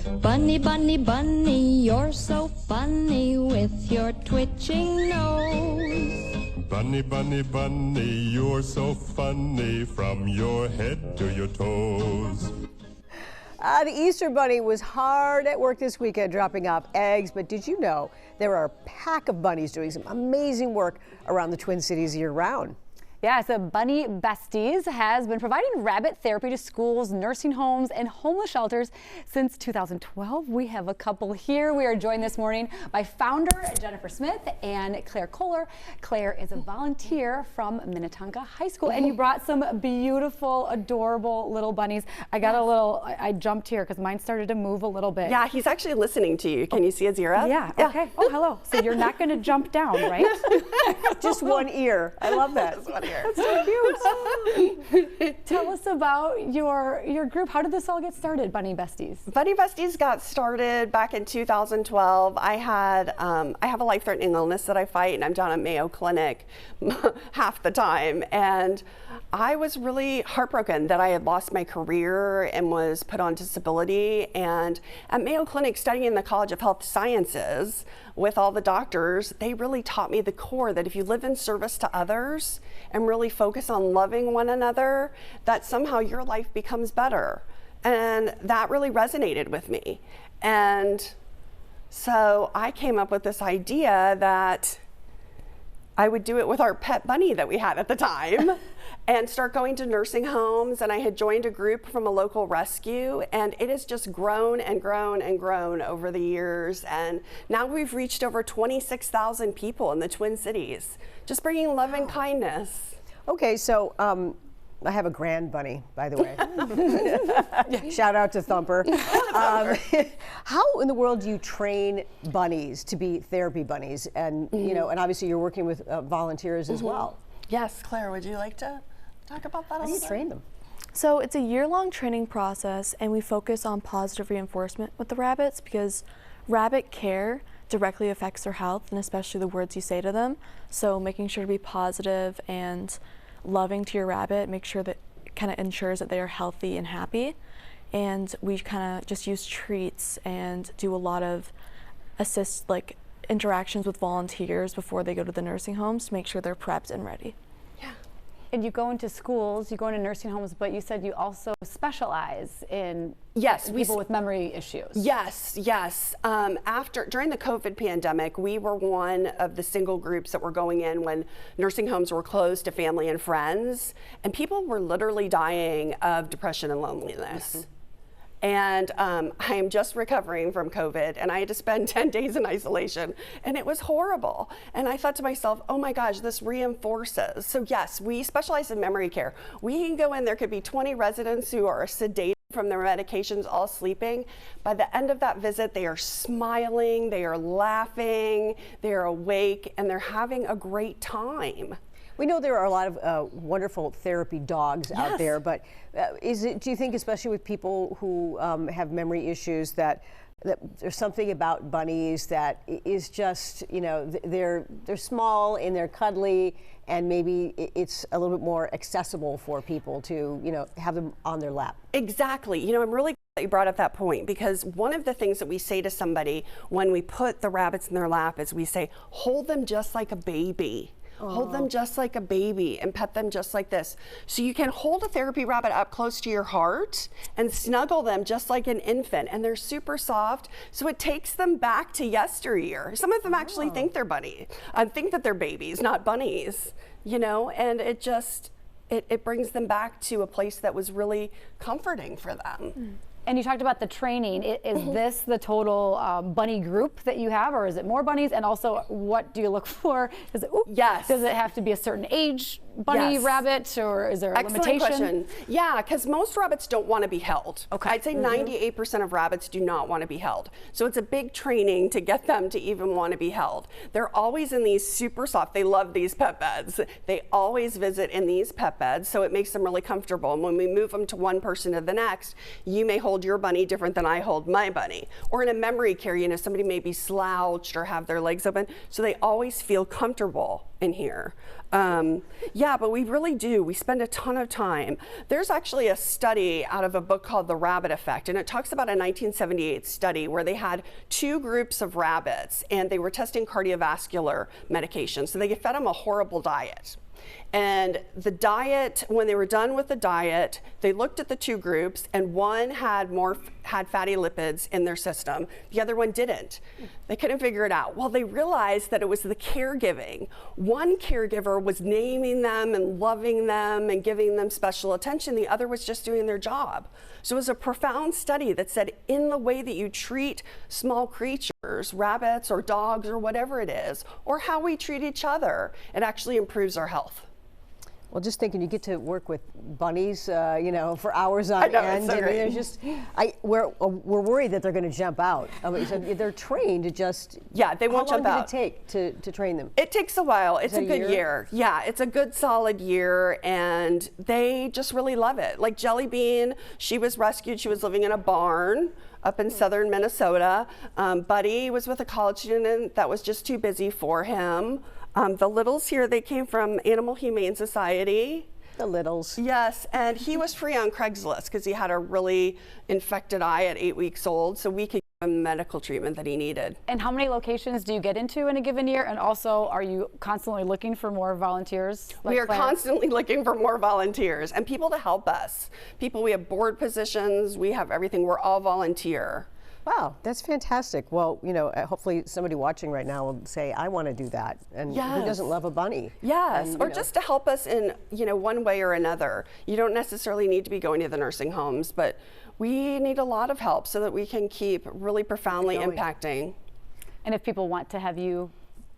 Bunny, bunny, bunny, you're so funny with your twitching nose. Bunny, bunny, bunny, you're so funny from your head to your toes. The Easter Bunny was hard at work this weekend dropping off eggs, but did you know there are a pack of bunnies doing some amazing work around the Twin Cities year-round? Yeah, so Bunny Besties has been providing rabbit therapy to schools, nursing homes, and homeless shelters since 2012. We have a couple here. We are joined this morning by founder Jennifer Smith and Claire Kohler. Claire is a volunteer from Minnetonka High School, and you brought some beautiful, adorable little bunnies. I jumped here because mine started to move a little bit. Yeah, he's actually listening to you. Can you see his ear up? Yeah, okay. Oh, hello. So you're not going to jump down, right? Just one ear. I love that. Just one ear. That's so cute. Tell us about your group. How did this all get started, Bunny Besties? Bunny Besties got started back in 2012. I have a life-threatening illness that I fight, and I'm down at Mayo Clinic half the time. And I was really heartbroken that I had lost my career and was put on disability. And at Mayo Clinic, studying in the College of Health Sciences with all the doctors, they really taught me the core that if you live in service to others and really focus on loving one another, that somehow your life becomes better. And that really resonated with me. And so I came up with this idea that I would do it with our pet bunny that we had at the time and start going to nursing homes. And I had joined a group from a local rescue, and it has just grown and grown and grown over the years. And now we've reached over 26,000 people in the Twin Cities, just bringing love and kindness. Okay, so I have a grand bunny, by the way. Shout out to Thumper. How in the world do you train bunnies to be therapy bunnies? And and obviously you're working with volunteers as well. Yes, Claire, would you like to talk about that? How do you train them? So it's a year-long training process, and we focus on positive reinforcement with the rabbits because rabbit care directly affects their health, and especially the words you say to them. So making sure to be positive and loving to your rabbit, make sure that kind of ensures that they are healthy and happy. And we kind of just use treats and do a lot of interactions with volunteers before they go to the nursing homes to make sure they're prepped and ready. And you go into schools, you go into nursing homes, but you said you also specialize in people with memory issues. Yes. During the COVID pandemic, we were one of the single groups that were going in when nursing homes were closed to family and friends, and people were literally dying of depression and loneliness. And I am just recovering from COVID, and I had to spend 10 days in isolation, and it was horrible. And I thought to myself, oh my gosh, this reinforces. So yes, we specialize in memory care. We can go in, there could be 20 residents who are sedated from their medications, all sleeping. By the end of that visit, they are smiling, they are laughing, they are awake, and they're having a great time. We know there are a lot of wonderful therapy dogs out there, but do you think, especially with people who have memory issues, that there's something about bunnies that is just, they're small and they're cuddly, and maybe it's a little bit more accessible for people to, have them on their lap? Exactly. I'm really glad that you brought up that point, because one of the things that we say to somebody when we put the rabbits in their lap is we say, hold them just like a baby. Hold them just like a baby and pet them just like this. So you can hold a therapy rabbit up close to your heart and snuggle them just like an infant, and they're super soft. So it takes them back to yesteryear. Some of them actually think they're think that they're babies, not bunnies, and it just, it brings them back to a place that was really comforting for them. And you talked about the training. Is this the total bunny group that you have, or is it more bunnies? And also, what do you look for? Does it have to be a certain age bunny rabbit, or is there a limitation? Question. Yeah, because most rabbits don't want to be held. Okay. I'd say 98% of rabbits do not want to be held. So it's a big training to get them to even want to be held. They're always in these super soft, they love these pet beds. They always visit in these pet beds, so it makes them really comfortable. And when we move them to one person to the next, you may hold your bunny different than I hold my bunny. Or in a memory care, somebody may be slouched or have their legs open, so they always feel comfortable in here. Yeah, but we really do. We spend a ton of time. There's actually a study out of a book called The Rabbit Effect, and it talks about a 1978 study where they had 2 groups of rabbits and they were testing cardiovascular medication. So they fed them a horrible diet. And the diet, when they were done with the diet, they looked at the 2 groups, and one had fatty lipids in their system. The other one didn't. They couldn't figure it out. Well, they realized that it was the caregiving. One caregiver was naming them and loving them and giving them special attention. The other was just doing their job. So it was a profound study that said in the way that you treat small creatures, rabbits or dogs or whatever it is, or how we treat each other, it actually improves our health. Well, just thinking you get to work with bunnies, you know, for hours on end. It's so I mean, great. there's just, we're worried that they're going to jump out. I mean, so they're trained to just. Yeah, they won't jump out. How long did it take to train them? It takes a while. It's Is it a good year. Yeah, it's a good solid year, and they just really love it. Like Jelly Bean, she was rescued. She was living in a barn up in southern Minnesota. Buddy was with a college student that was just too busy for him. The littles here, they came from Animal Humane Society. The littles. Yes, and he was free on Craigslist because he had a really infected eye at 8 weeks old, so we could give him medical treatment that he needed. And how many locations do you get into in a given year? And also, are you constantly looking for more volunteers? We are constantly looking for more volunteers and people to help us. We have board positions, we have everything, we're all volunteer. Wow, that's fantastic. Well, you know, hopefully somebody watching right now will say, I want to do that. And Yes. who doesn't love a bunny? Yes, And, or you know, just to help us in, you know, one way or another. You don't necessarily need to be going to the nursing homes, but we need a lot of help so that we can keep really profoundly impacting. And if people want to have you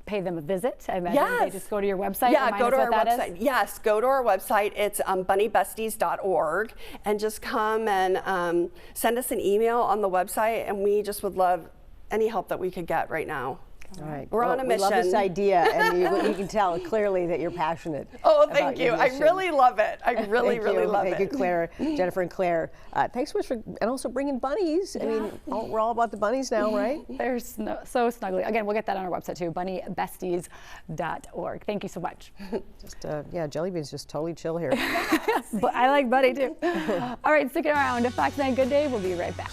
pay them a visit, I imagine Yes. they just go to your website. Yeah, Remind go us to what our that website. is. Yes, go to our website. It's bunnybesties.org, and just come and send us an email on the website, and we just would love any help that we could get right now. All right. We're on a We love this mission. idea, and you can tell clearly that you're passionate. Oh, about thank your you. I mission. really love it. I really, Thank really you. love Thank it. you, Claire, Jennifer and Claire. Thanks so much for, and also bringing bunnies. I mean, we're all about the bunnies now, right? They're so snuggly. Again, we'll get that on our website too, bunnybesties.org. Thank you so much. Just, yeah, Jelly Bean's just totally chill here. But I like Buddy too. All right, stick around. Fox 9 Good Day. We'll be right back.